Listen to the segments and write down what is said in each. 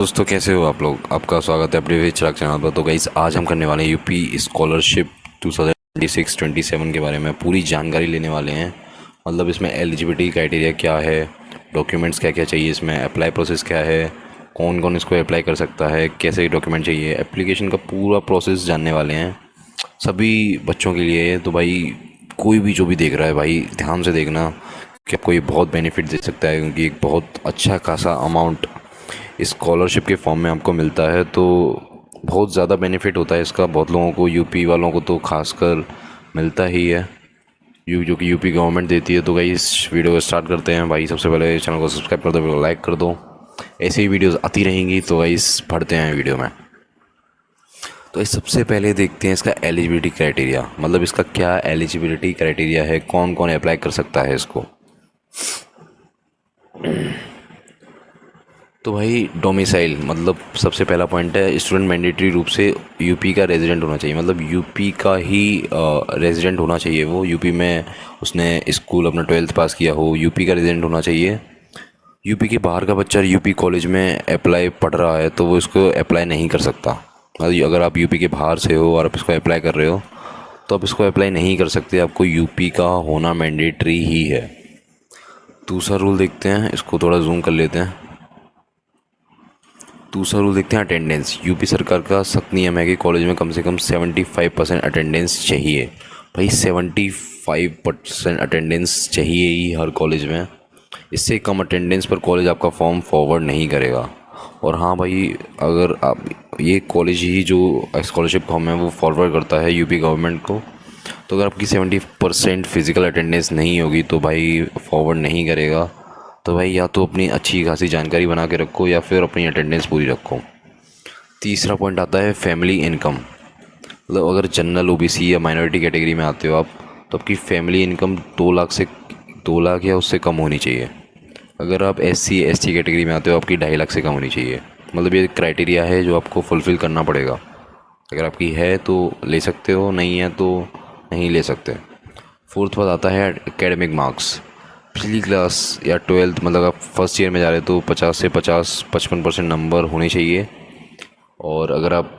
दोस्तों कैसे हो आप लोग। आपका स्वागत है अपने चिराग चैनल पर। तो गाइस आज हम करने वाले हैं यूपी स्कॉलरशिप 2026-27 के बारे में पूरी जानकारी लेने वाले हैं। मतलब इसमें एलिजिबिलिटी क्राइटेरिया क्या है, डॉक्यूमेंट्स क्या क्या चाहिए, इसमें अप्लाई प्रोसेस क्या है, कौन कौन इसको अप्लाई कर सकता है, कैसे डॉक्यूमेंट चाहिए, एप्लीकेशन का पूरा प्रोसेस जानने वाले हैं सभी बच्चों के लिए। तो भाई कोई भी जो भी देख रहा है भाई ध्यान से देखना कि आपको ये बहुत बेनिफिट दे सकता है, क्योंकि एक बहुत अच्छा खासा अमाउंट स्कॉलरशिप के फॉर्म में आपको मिलता है। तो बहुत ज़्यादा बेनिफिट होता है इसका, बहुत लोगों को, यूपी वालों को तो खासकर मिलता ही है, जो कि यूपी गवर्नमेंट देती है। तो भाई इस वीडियो को स्टार्ट करते हैं। भाई सबसे पहले चैनल को सब्सक्राइब कर दो, वीडियो को लाइक कर दो, ऐसे ही वीडियोस आती रहेंगी। तो भाई पढ़ते हैं वीडियो में। तो इस सबसे पहले देखते हैं इसका एलिजिबिलिटी क्राइटेरिया, मतलब इसका क्या एलिजिबिलिटी क्राइटेरिया है, कौन कौन अप्लाई कर सकता है इसको। तो भाई डोमिसाइल, मतलब सबसे पहला पॉइंट है स्टूडेंट मैंडेटरी रूप से यूपी का रेजिडेंट होना चाहिए, मतलब यूपी का ही रेजिडेंट होना चाहिए। वो यूपी में उसने स्कूल अपना 12th पास किया हो, यूपी का रेजिडेंट होना चाहिए। यूपी के बाहर का बच्चा यूपी कॉलेज में अप्लाई पढ़ रहा है तो वो इसको अप्लाई नहीं कर सकता। मतलब अगर आप यूपी के बाहर से हो और आप इसको अप्लाई कर रहे हो तो आप इसको अप्लाई नहीं कर सकते, आपको यूपी का होना मैंडेटरी ही है। दूसरा रूल देखते हैं, इसको थोड़ा जूम कर लेते हैं। दूसरा रूल देखते हैं अटेंडेंस। यूपी सरकार का सख्त नियम है कि कॉलेज में कम से कम 75% अटेंडेंस चाहिए। भाई 75% अटेंडेंस चाहिए ही हर कॉलेज में। इससे कम अटेंडेंस पर कॉलेज आपका फॉर्म फॉरवर्ड नहीं करेगा। और हाँ भाई, अगर आप ये कॉलेज ही जो स्कॉलरशिप फॉर्म है वो फॉरवर्ड करता है यूपी गवर्नमेंट को, तो अगर आपकी 70% फिज़िकल अटेंडेंस नहीं होगी तो भाई फॉरवर्ड नहीं करेगा। तो भाई या तो अपनी अच्छी खासी जानकारी बना के रखो या फिर अपनी अटेंडेंस पूरी रखो। तीसरा पॉइंट आता है फैमिली इनकम। मतलब अगर जनरल, ओबीसी या माइनॉरिटी कैटेगरी में आते हो आप, तो आपकी फैमिली इनकम 2 लाख या उससे कम होनी चाहिए। अगर आप एससी एसटी कैटेगरी में आते हो आपकी 2.5 लाख से कम होनी चाहिए। मतलब ये क्राइटेरिया है जो आपको फुलफ़िल करना पड़ेगा। अगर आपकी है तो ले सकते हो, नहीं है तो नहीं ले सकते। फोर्थ बात आता है एकेडमिक मार्क्स। पिछली क्लास या 12th, मतलब आप फर्स्ट ईयर में जा रहे हो तो 50 से 55% नंबर होने चाहिए। और अगर आप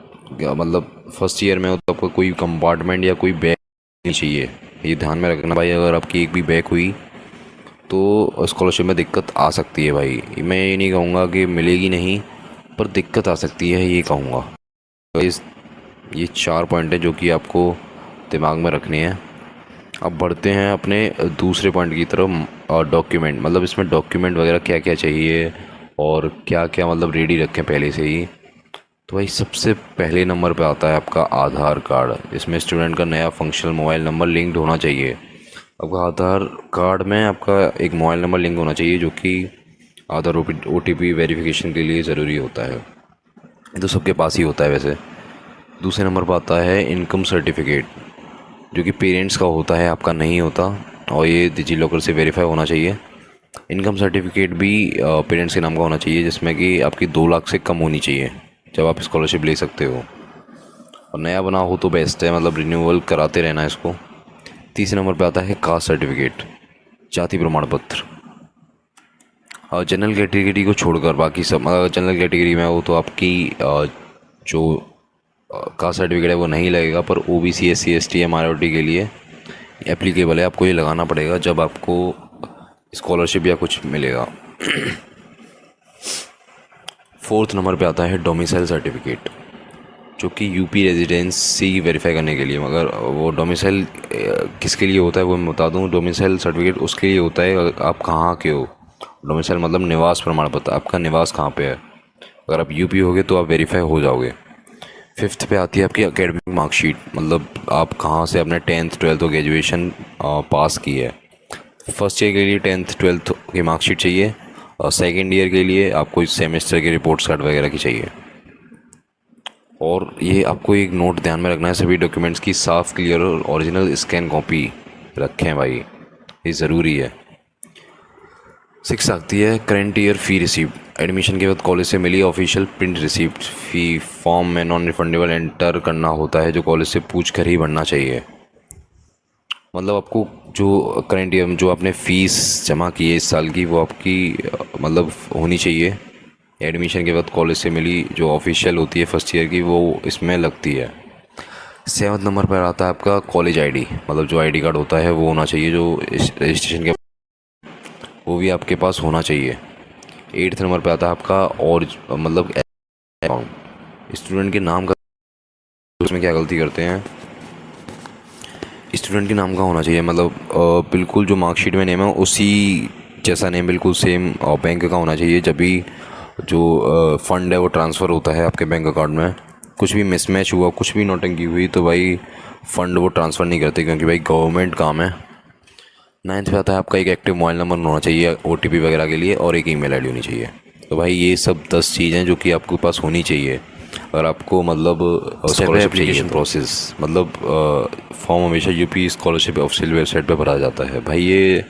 मतलब फर्स्ट ईयर में हो तो आपको कोई कंपार्टमेंट या कोई बैक नहीं चाहिए। ये ध्यान में रखना भाई, अगर आपकी एक भी बैक हुई तो स्कॉलरशिप में दिक्कत आ सकती है। भाई मैं ये नहीं कहूँगा कि मिलेगी नहीं, पर दिक्कत आ सकती है ये कहूँगा। तो ये 4 पॉइंट है जो कि आपको दिमाग में रखने हैं। अब बढ़ते हैं अपने दूसरे पॉइंट की तरफ। डॉक्यूमेंट, मतलब इसमें डॉक्यूमेंट वगैरह क्या क्या चाहिए और क्या क्या मतलब रेडी रखें पहले से ही। तो भाई सबसे पहले नंबर पे आता है आपका आधार कार्ड। इसमें स्टूडेंट का नया फंक्शनल मोबाइल नंबर लिंक्ड होना चाहिए। आपका आधार कार्ड में आपका एक मोबाइल नंबर लिंक होना चाहिए, जो कि आधार OTP वेरिफिकेशन के लिए ज़रूरी होता है। ये तो सबके पास ही होता है वैसे। दूसरे नंबर पर आता है इनकम सर्टिफिकेट, जो कि पेरेंट्स का होता है, आपका नहीं होता, और ये डिजी लॉकर से वेरीफाई होना चाहिए। इनकम सर्टिफिकेट भी पेरेंट्स के नाम का होना चाहिए, जिसमें कि आपकी 2 लाख से कम होनी चाहिए जब आप स्कॉलरशिप ले सकते हो। और नया बना हो तो बेस्ट है, मतलब रिन्यूअल कराते रहना इसको। तीसरे नंबर पे आता है कास्ट सर्टिफिकेट, जाति प्रमाण पत्र। और जनरल कैटेगरी को छोड़कर बाकी सब, जनरल कैटेगरी में हो तो आपकी जो कास्ट सर्टिफिकेट है वो नहीं लगेगा, पर OBC SC ST माइनॉरिटी के लिए एप्लीकेबल है। आपको ये लगाना पड़ेगा जब आपको स्कॉलरशिप या कुछ मिलेगा। फोर्थ नंबर पे आता है डोमिसाइल सर्टिफिकेट, जो कि यूपी रेजिडेंसी वेरीफाई करने के लिए। मगर वो डोमिसाइल किसके लिए होता है वो मैं बता दूं। डोमिसाइल सर्टिफिकेट उसके लिए होता है आप कहाँ के हो। डोमिसाइल मतलब निवास प्रमाण पत्र, आपका निवास कहाँ पे है। अगर आप यूपी होगे तो आप वेरीफाई हो जाओगे। फिफ्थ पे आती है आपकी एकेडमिक मार्कशीट, मतलब आप कहाँ से अपने 10th 12th और ग्रेजुएशन पास की है। फर्स्ट ईयर के लिए 10th 12th की मार्कशीट चाहिए, और सेकेंड ईयर के लिए आपको इस सेमेस्टर के रिपोर्ट्स कार्ड वगैरह की चाहिए। और ये आपको एक नोट ध्यान में रखना है, सभी डॉक्यूमेंट्स की साफ़, क्लियर और ओरिजिनल स्कैन कॉपी रखें भाई, ये ज़रूरी है। सिक्स आती है करंट ईयर फ़ी रिसीप्ट। एडमिशन के बाद कॉलेज से मिली ऑफिशियल प्रिंट रिसीप्ट। फ़ी फॉर्म में नॉन रिफंडेबल एंटर करना होता है, जो कॉलेज से पूछ कर ही भरना चाहिए। मतलब आपको जो करंट ईयर में जो आपने फ़ीस जमा की है इस साल की, वो आपकी मतलब होनी चाहिए, एडमिशन के वक्त कॉलेज से मिली जो ऑफिशियल होती है फर्स्ट ईयर की, वो इसमें लगती है। 7 नंबर पर आता है आपका कॉलेज आईडी, मतलब जो आईडी कार्ड होता है वो होना चाहिए, जो रजिस्ट्रेशन के वो भी आपके पास होना चाहिए। 8 नंबर पे आता है आपका और मतलब अकाउंट। स्टूडेंट के नाम का उसमें क्या गलती करते हैं, स्टूडेंट के नाम का होना चाहिए, मतलब बिल्कुल जो मार्कशीट में नेम है उसी जैसा नेम, बिल्कुल सेम बैंक का होना चाहिए। जब भी जो फ़ंड है वो ट्रांसफ़र होता है आपके बैंक अकाउंट में, कुछ भी मिसमैच हुआ, कुछ भी नौटंकी हुई, तो भाई फ़ंड वो ट्रांसफ़र नहीं करते, क्योंकि भाई गवर्नमेंट काम है। 9th पे आता है आपका एक एक्टिव मोबाइल नंबर होना चाहिए OTP वगैरह के लिए, और एक ईमेल आईडी होनी चाहिए। तो भाई ये सब 10 चीज़ें जो कि आपके पास होनी चाहिए अगर आपको मतलब स्कॉलरशिप एप्लीकेशन प्रोसेस, मतलब फॉर्म हमेशा यूपी स्कॉलरशिप ऑफिशियल वेबसाइट पे भरा जाता है। भाई ये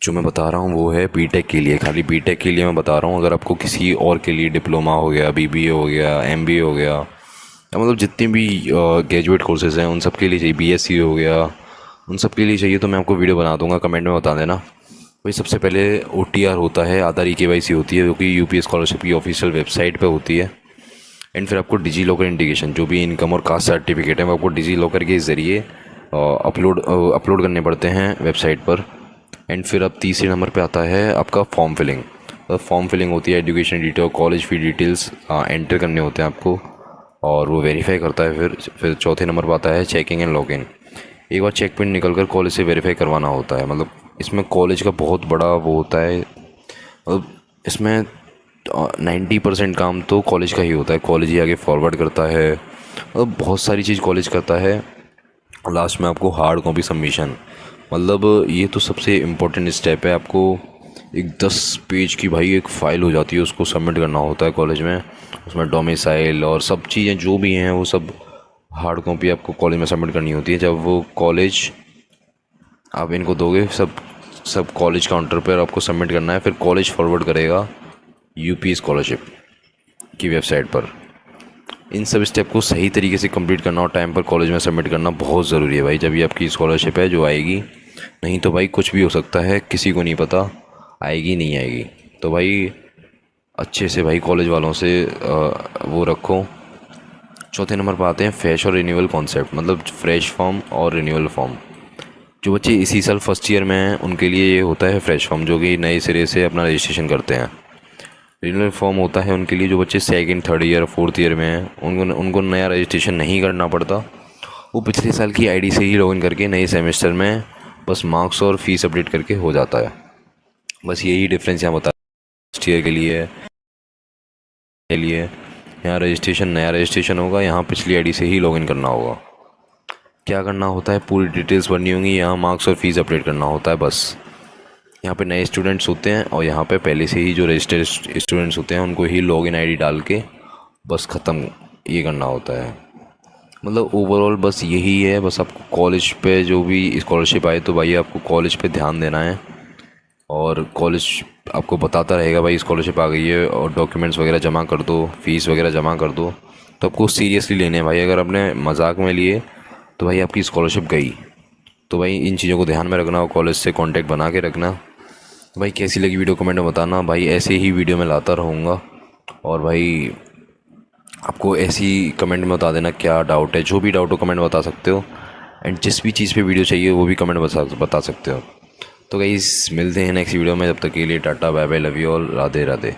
जो मैं बता रहा हूँ वो है बीटेक के लिए, खाली बीटेक के लिए मैं बता रहा हूँ। अगर आपको किसी और के लिए डिप्लोमा हो गया, BBA हो गया, MBA हो गया, या मतलब जितने भी ग्रेजुएट कोर्सेज़ हैं उन सब के लिए चाहिए, BSc हो गया, उन सब के लिए चाहिए, तो मैं आपको वीडियो बना दूंगा, कमेंट में बता देना। भाई सबसे पहले OTR होता है, आधार KYC होती है, जो कि यूपी स्कॉलरशिप की ऑफिशियल वेबसाइट पे होती है। एंड फिर आपको डिजी लॉकर इंटीग्रेशन, जो भी इनकम और कास्ट सर्टिफिकेट है वो आपको डिजी लॉकर के ज़रिए अपलोड करने पड़ते हैं वेबसाइट पर। एंड फिर अब तीसरे नंबर पे आता है आपका फॉर्म फिलिंग। फॉर्म फिलिंग होती है, education detail, college fee details enter करने होते हैं आपको, और वो वेरीफाई करता है। फिर चौथे नंबर पर आता है चेकिंग एंड लॉगिन। एक बार चेक पिन निकल कर कॉलेज से वेरीफाई करवाना होता है। मतलब इसमें कॉलेज का बहुत बड़ा वो होता है, मतलब इसमें 90% काम तो कॉलेज का ही होता है, कॉलेज ही आगे फॉरवर्ड करता है, मतलब बहुत सारी चीज़ कॉलेज करता है। लास्ट में आपको हार्ड कॉपी सबमिशन, मतलब ये तो सबसे इम्पोर्टेंट स्टेप है। आपको एक 10 पेज की भाई एक फ़ाइल हो जाती है, उसको सबमिट करना होता है कॉलेज में। उसमें डोमिसाइल और सब चीज़ें जो भी हैं वो सब हार्ड कॉपी आपको कॉलेज में सबमिट करनी होती है। जब वो कॉलेज आप इनको दोगे सब कॉलेज काउंटर पर आपको सबमिट करना है, फिर कॉलेज फॉरवर्ड करेगा यूपी स्कॉलरशिप की वेबसाइट पर। इन सब स्टेप को सही तरीके से कंप्लीट करना और टाइम पर कॉलेज में सबमिट करना बहुत ज़रूरी है भाई, जब ये आपकी स्कॉलरशिप है जो आएगी। नहीं तो भाई कुछ भी हो सकता है, किसी को नहीं पता आएगी नहीं आएगी। तो भाई अच्छे से भाई कॉलेज वालों से वो रखो। चौथे नंबर पर आते हैं फ्रेश और रिन्यूअल कॉन्सेप्ट, मतलब फ्रेश फॉर्म और रिन्यूअल फॉर्म। जो बच्चे इसी साल फर्स्ट ईयर में हैं उनके लिए ये होता है फ्रेश फॉर्म, जो कि नए सिरे से अपना रजिस्ट्रेशन करते हैं। रिन्यूअल फॉर्म होता है उनके लिए जो बच्चे 2nd, 3rd year, 4th year में हैं, उनको नया रजिस्ट्रेशन नहीं करना पड़ता। वो पिछले साल की आईडी से ही लॉगिन करके नए सेमेस्टर में बस मार्क्स और फीस अपडेट करके हो जाता है। बस यही डिफरेंस यहाँ बता फर्स्ट ईयर के लिए यहाँ रजिस्ट्रेशन, नया रजिस्ट्रेशन होगा, यहाँ पिछली आईडी से ही लॉगिन करना होगा। क्या करना होता है, पूरी डिटेल्स भरनी होंगी, यहाँ मार्क्स और फीस अपडेट करना होता है बस। यहाँ पे नए स्टूडेंट्स होते हैं और यहाँ पे पहले से ही जो रजिस्टर्ड स्टूडेंट्स होते हैं उनको ही लॉगिन आईडी डाल के बस ख़त्म ये करना होता है। मतलब ओवरऑल बस यही है। बस आपको कॉलेज पे जो भी स्कॉलरशिप आए तो भाई आपको कॉलेज पे ध्यान देना है, और कॉलेज आपको बताता रहेगा भाई स्कॉलरशिप आ गई है और डॉक्यूमेंट्स वगैरह जमा कर दो, फीस वगैरह जमा कर दो। तो आपको सीरियसली लेने हैं भाई। अगर आपने मजाक में लिए तो भाई आपकी स्कॉलरशिप गई। तो भाई इन चीज़ों को ध्यान में रखना और कॉलेज से कांटेक्ट बना के रखना। तो भाई कैसी लगी वीडियो कमेंट में बताना भाई, ऐसे ही वीडियो में लाता रहूँगा। और भाई आपको ऐसी कमेंट में बता देना क्या डाउट है, जो भी डाउट हो कमेंट बता सकते हो। एंड जिस भी चीज़ पे वीडियो चाहिए वो भी कमेंट बता सकते हो। तो गाइस मिलते हैं नेक्स्ट वीडियो में, जब तक के लिए tata bye bye, love you all, Radhe Radhe.